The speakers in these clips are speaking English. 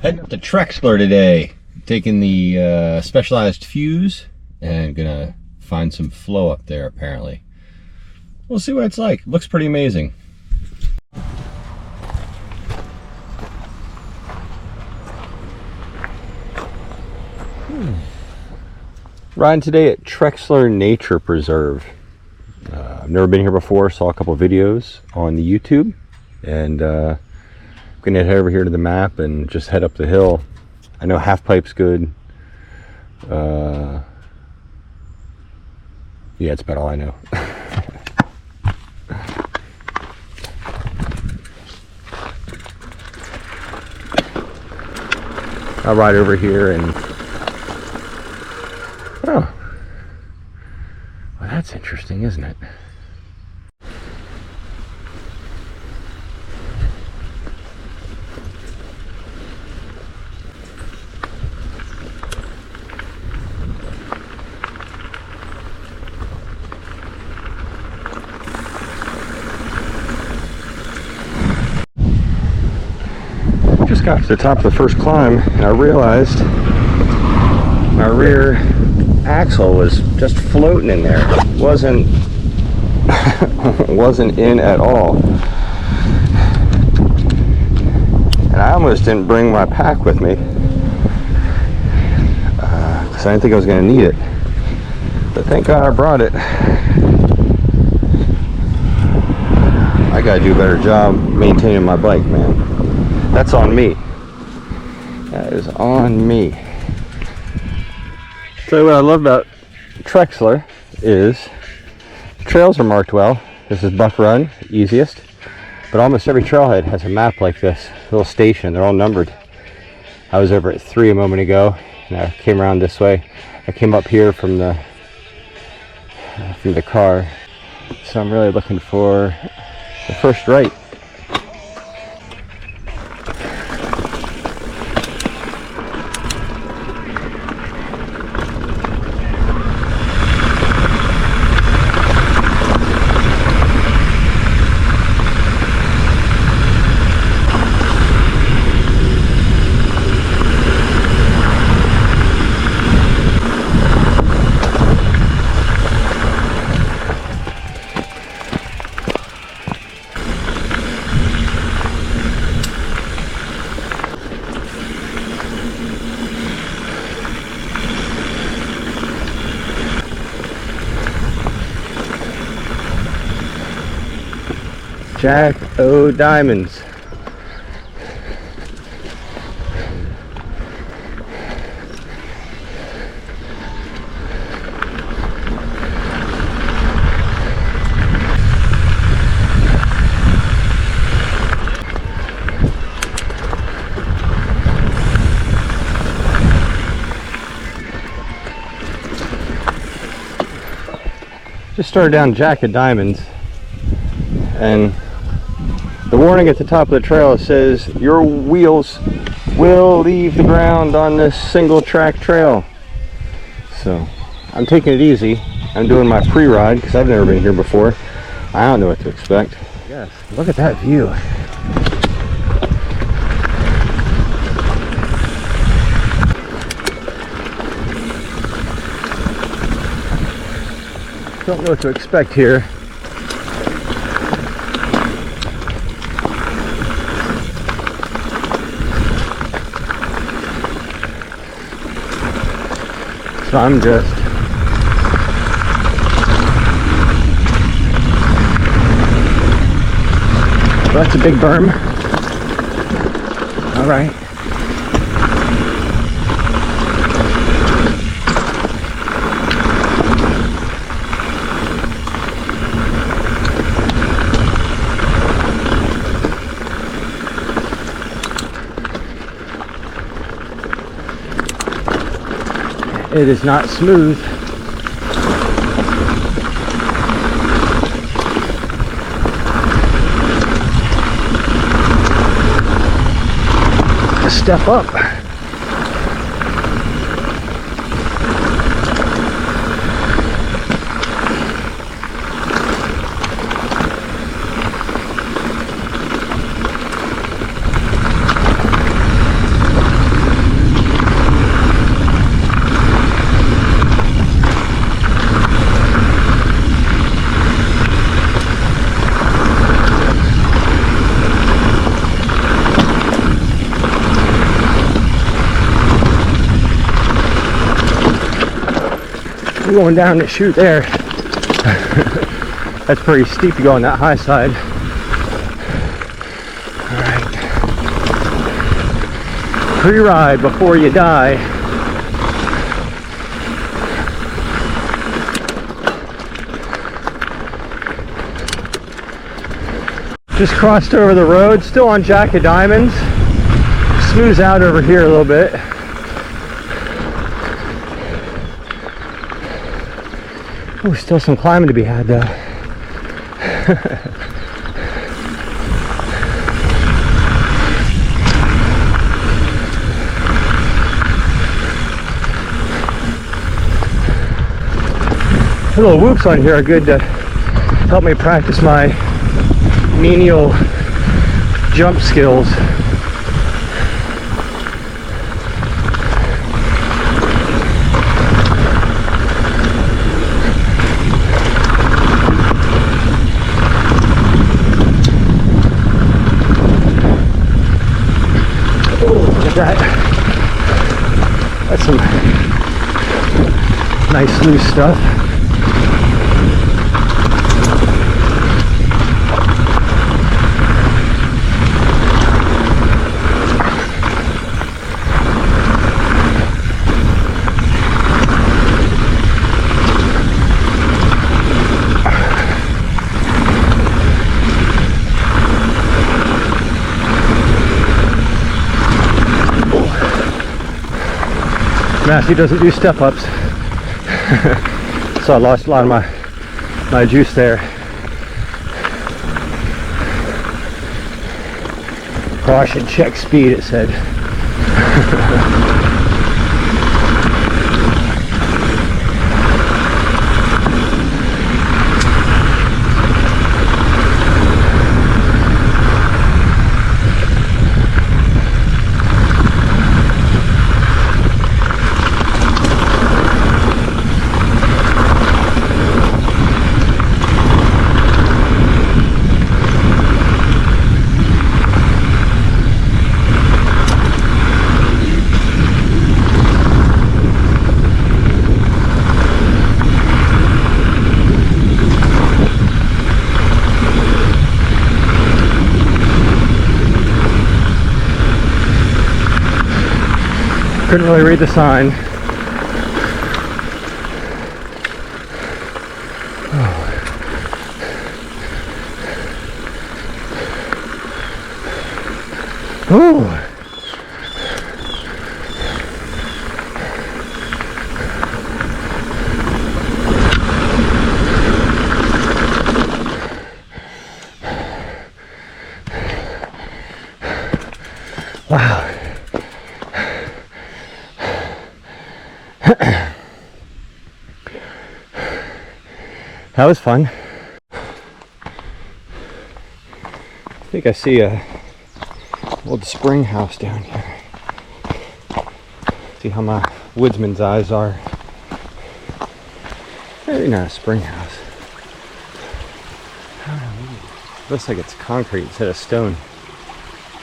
Heading up to Trexler today, taking the specialized fuse and gonna find some flow up there apparently. We'll see what it's like. Looks pretty amazing. Riding today at Trexler Nature Preserve. I've never been here before, saw a couple of videos on the YouTube, and I'm gonna head over here to the map and just head up the hill. I know half pipe's good. Yeah, it's about all I know. I'll ride over here and oh, well, that's interesting, isn't it? Just got to the top of the first climb and I realized my rear axle was just floating in there. It wasn't in at all. And I almost didn't bring my pack with me because I didn't think I was going to need it. But thank God I brought it. I got to do a better job maintaining my bike, man. That's on me. That is on me. So what I love about Trexler is trails are marked well. This is Buck Run, easiest. But almost every trailhead has a map like this, little station. They're all numbered. I was over at 3 a moment ago, and I came around this way. I came up here from the car. So I'm really looking for the first right. Jack O' Diamonds. Just started down Jack O' Diamonds, and the warning at the top of the trail says your wheels will leave the ground on this single track trail. So I'm taking it easy. I'm doing my pre-ride because I've never been here before. I don't know what to expect. Yes, look at that view. Don't know what to expect here. So I'm just well, that's a big berm. All right. It is not smooth. Just step up. going down the chute there. That's pretty steep to go on that high side. Alright. Pre-ride before you die. Just crossed over the road, still on Jack of Diamonds. Smooths out over here a little bit. Oh, still some climbing to be had though. The little whoops on here are good to help me practice my menial jump skills. That's some nice loose stuff. Matthew doesn't do step-ups, so I lost a lot of my juice there. Caution, check speed, it said. Couldn't really read the sign. Oh. Wow. That was fun. I think I see a old spring house down here. See how my woodsman's eyes are. Maybe not a spring house. I don't know. Looks like it's concrete instead of stone.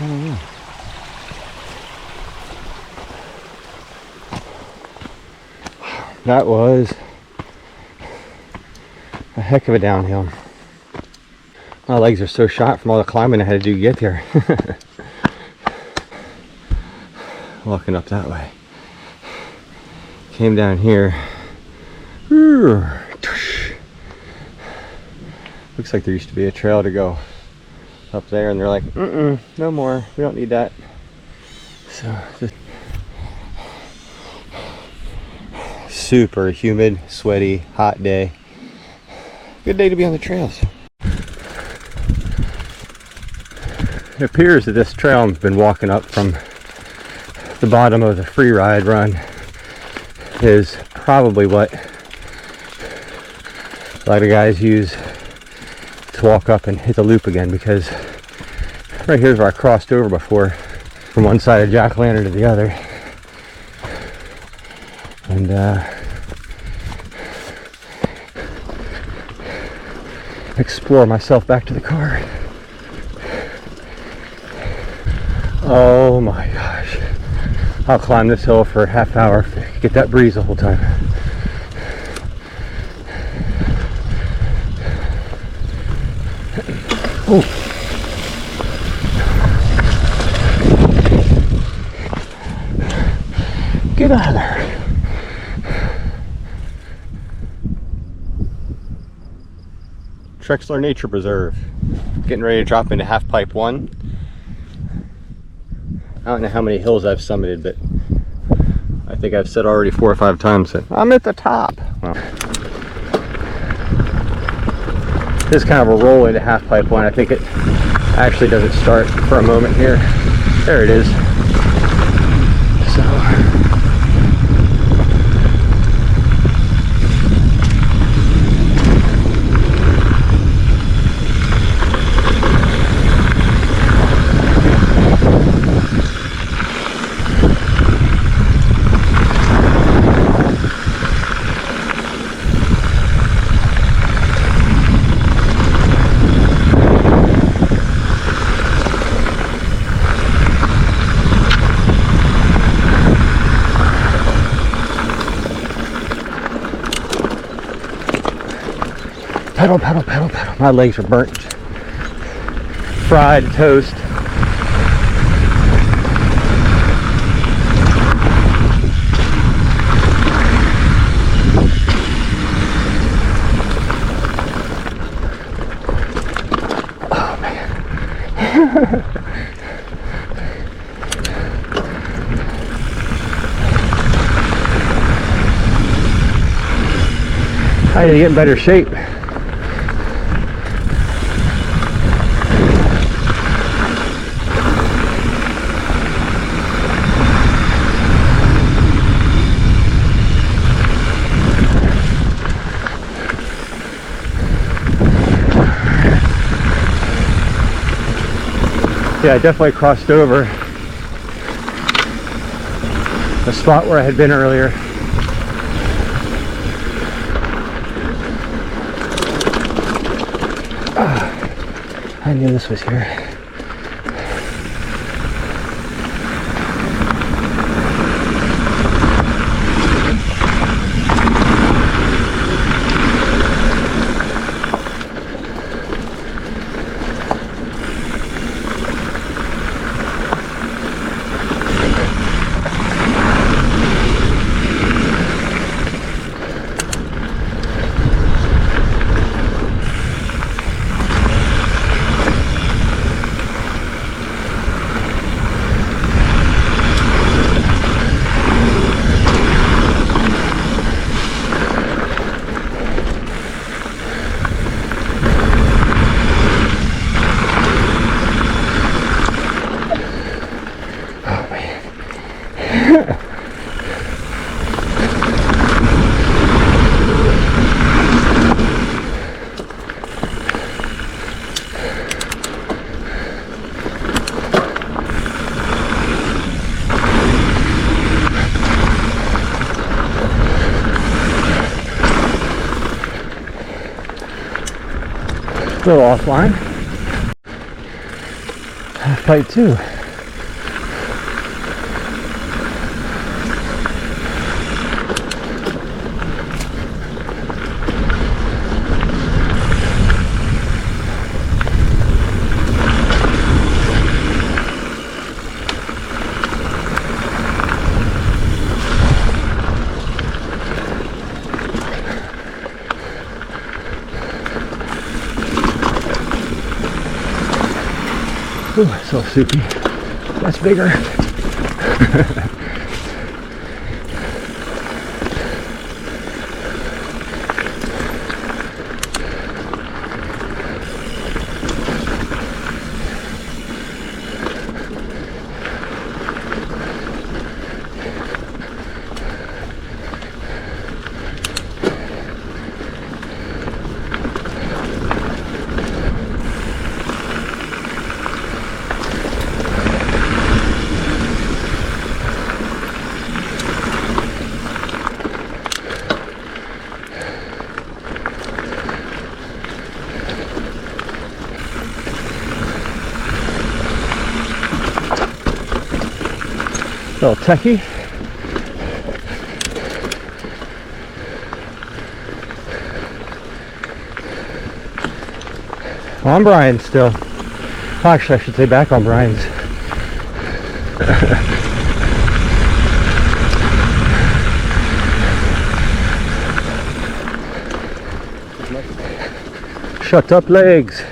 I don't know. That was a heck of a downhill. My legs are so shot from all the climbing I had to do to get there. Walking up that way. Came down here. Looks like there used to be a trail to go up there, and they're like, no more, we don't need that. So just super humid, sweaty, hot day. Good day to be on the trails. It appears that this trail I've been walking up from the bottom of the free ride run is probably what a lot of guys use to walk up and hit the loop again, because right here's where I crossed over before from one side of Jack Lantern to the other. And explore myself back to the car. Oh my gosh. I'll climb this hill for a half hour, get that breeze the whole time. Ooh. Get out of there. Trexler Nature Preserve. Getting ready to drop into half pipe 1. I don't know how many hills I've summited, but I think I've said already 4 or 5 times that I'm at the top. Well, this is kind of a roll into half pipe 1. I think it actually doesn't start for a moment here. There it is. So pedal, pedal, pedal, pedal. My legs are burnt. Fried toast. Oh man. I need to get in better shape. Yeah, I definitely crossed over the spot where I had been earlier. I knew this was here. A little offline. Half pipe 2. Ooh, so soupy. That's bigger. Little techie. On Brian's still. Actually, I should say back on Brian's. Shut up, legs.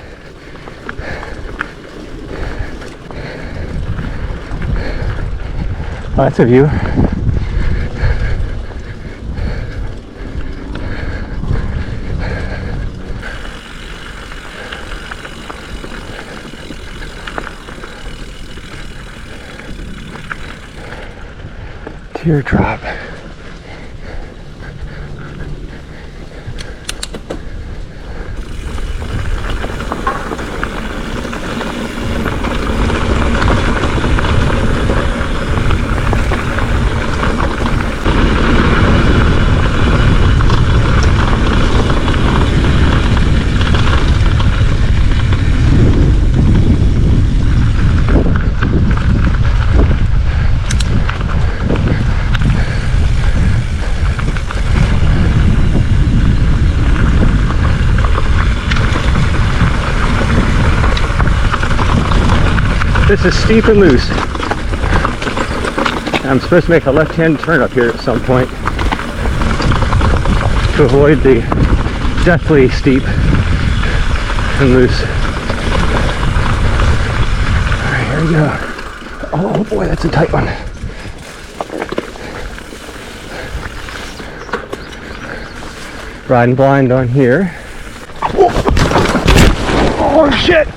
Oh, that's a view. Teardrop. This is steep and loose. I'm supposed to make a left-hand turn up here at some point to avoid the deathly steep and loose. Alright, here we go. Oh boy, that's a tight one. Riding blind on here. Oh shit!